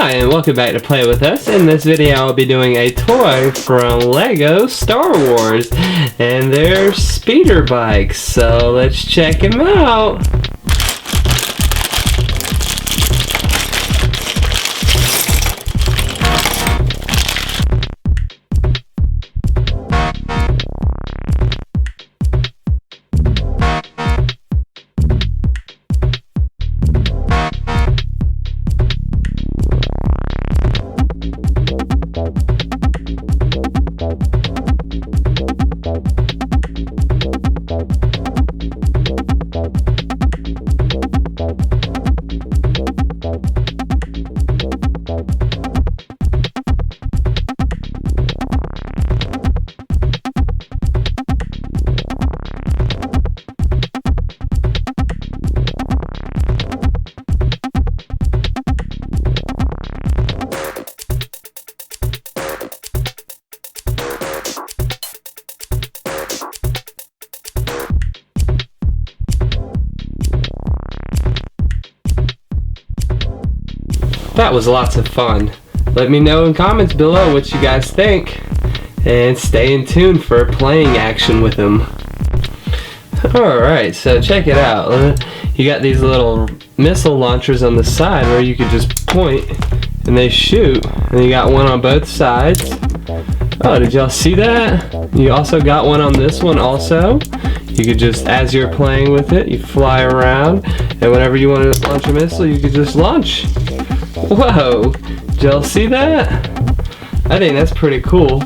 Hi, and welcome back to Play With Us. In this video, I'll be doing a toy from Lego Star Wars, and they're speeder bikes, so let's check them out. That was lots of fun. Let me know in comments below what you guys think, and stay in tune for playing action with them. Alright, so check it out. You got these little missile launchers on the side where you could just point and they shoot, and you got one on both sides. Oh, did y'all see that? You also got one on this one also. You could just, as you're playing with it, you fly around, and whenever you want to launch a missile, you could just launch. Whoa, did y'all see that? I think that's pretty cool.